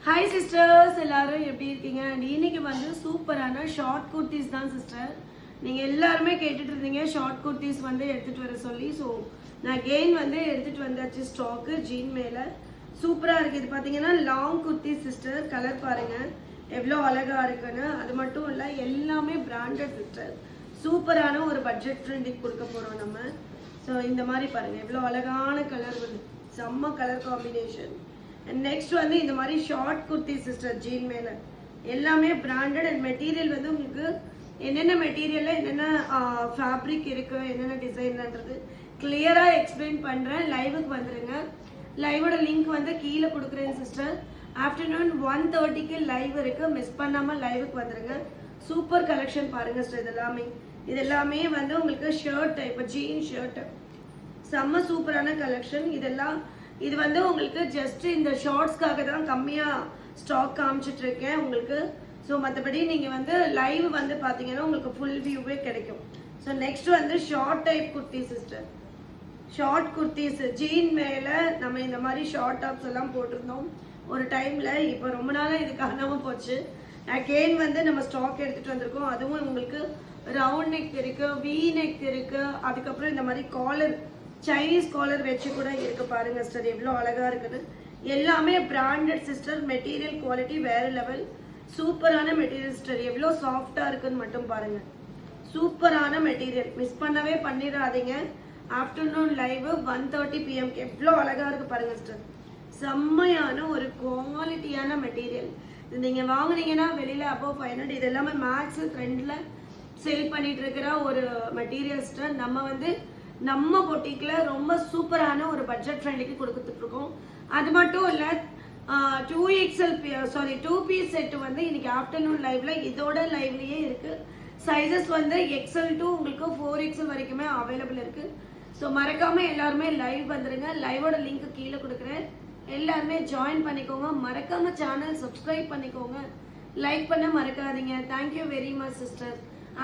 Hi sisters, எல்லாரும் எப்படி இருக்கீங்க? அண்ட் இன்னைக்கு வந்து சூப்பரான ஷார்ட் குர்த்திஸ் தான் சிஸ்டர். நீங்கள் எல்லாருமே கேட்டுட்டு இருந்தீங்க ஷார்ட் குர்த்திஸ் வந்து எடுத்துகிட்டு வர சொல்லி. ஸோ நான் கெயின் வந்து எடுத்துகிட்டு வந்தாச்சு ஸ்டாக்கு ஜீன் மேலே. சூப்பராக இருக்குது. இது பார்த்தீங்கன்னா லாங் குர்த்தி சிஸ்டர். கலர் பாருங்கள் எவ்வளோ அழகாக இருக்குன்னு. அது மட்டும் இல்லை, எல்லாமே பிராண்டட் சிஸ்டர். சூப்பரான ஒரு பட்ஜெட் ஃப்ரெண்டுக்கு கொடுக்க போகிறோம் நம்ம. ஸோ இந்த மாதிரி பாருங்கள் எவ்வளோ அழகான கலர் வந்து செம்ம கலர் காம்பினேஷன். அண்ட் நெக்ஸ்ட் வந்து இந்த மாதிரி ஷார்ட் குர்த்தி சிஸ்டர் ஜீன் மேலே எல்லாமே பிராண்டட். அண்ட் மெட்டீரியல் வந்து உங்களுக்கு என்னென்ன மெட்டீரியலில் என்னென்ன ஃபேப்ரிக் இருக்குது, என்னென்ன டிசைன்ன்றது கிளியராக எக்ஸ்பிளைன் பண்ணுறேன். லைவுக்கு வந்துடுங்க. லைவோட லிங்க் வந்து கீழே கொடுக்குறேன் சிஸ்டர். ஆஃப்டர்நூன் 1:30க்கு லைவ் இருக்குது. மிஸ் பண்ணாமல் லைவுக்கு வந்துடுங்க. சூப்பர் கலெக்ஷன் பாருங்கள் சிஸ்டர். இதெல்லாமே வந்து உங்களுக்கு ஷர்ட் டைப் ஜீன் ஷர்ட் செம்ம சூப்பரான கலெக்ஷன். இது வந்து உங்களுக்கு ஜஸ்ட் இந்த ஷார்ட்ஸ்க்காக தான் கம்மியாக ஸ்டாக் காமிச்சிட்டு இருக்கேன் உங்களுக்கு. ஸோ மற்றபடி நீங்கள் வந்து லைவ் வந்து பார்த்தீங்கன்னா உங்களுக்கு ஃபுல் வியூவே கிடைக்கும். ஸோ நெக்ஸ்ட் வந்து short type kurti sister. Short kurtis jean மேலே நம்ம இந்த மாதிரி ஷார்ட் டாப்ஸ் எல்லாம் போட்டிருந்தோம் ஒரு டைமில். இப்போ ரொம்ப நாளாக இது காணாமல் போச்சு. அகெயின் வந்து நம்ம ஸ்டாக் எடுத்துகிட்டு வந்திருக்கோம். அதுவும் உங்களுக்கு ரவுண்ட் நெக் இருக்குது, வி நெக் இருக்குது, அதுக்கப்புறம் இந்த மாதிரி காலர் சைனீஸ் காலர் வச்சு கூட இருக்கு பாருங்க சிஸ்டர். எவ்வளோ அழகா இருக்குன்னு. எல்லாமே பிராண்டட் சிஸ்டர். மெட்டீரியல் குவாலிட்டி வேற லெவல். சூப்பரான மெட்டீரியல் சிஸ்டர். எவ்வளோ சாஃப்டா இருக்குன்னு மட்டும் பாருங்க. சூப்பரான மெட்டீரியல். மிஸ் பண்ணவே பண்ணிடாதீங்க. ஆஃப்டர்நூன் லைவ் 1:30 PM எவ்வளோ அழகா இருக்கு பாருங்க சிஸ்டர். செம்மையான ஒரு குவாலிட்டியான மெட்டீரியல். நீங்க வாங்குனீங்கன்னா வெளியில above 500. இது எல்லாமே மேக்ஸ் ட்ரெண்ட்ல சேல் பண்ணிட்டு இருக்கிற ஒரு மெட்டீரியல் சிஸ்டர். நம்ம பொட்டிக்ல ரொம்ப சூப்பரான ஒரு பட்ஜெட் ஃப்ரெண்டுக்கு கொடுத்துட்டு இருக்கோம். அது மட்டும் இல்லை, 2 பீஸ் செட் வந்து இன்னைக்கு ஆஃப்டர்நூன் லைவ்ல இதோட லைவ்லயே இருக்கு. சைஸஸ் வந்து XL to உங்களுக்கு 4XL வரைக்குமே அவைலபிள் இருக்கு. ஸோ மறக்காம எல்லாருமே லைவ் வந்துருங்க. லைவோட லிங்க் கீழே கொடுக்குறேன். எல்லாருமே ஜாயின் பண்ணிக்கோங்க. மறக்காம சேனல் சப்ஸ்கிரைப் பண்ணிக்கோங்க. லைக் பண்ண மறக்காதீங்க. Thank you very much sister.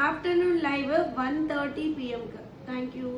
Afternoon live 1:30 PM. Thank you.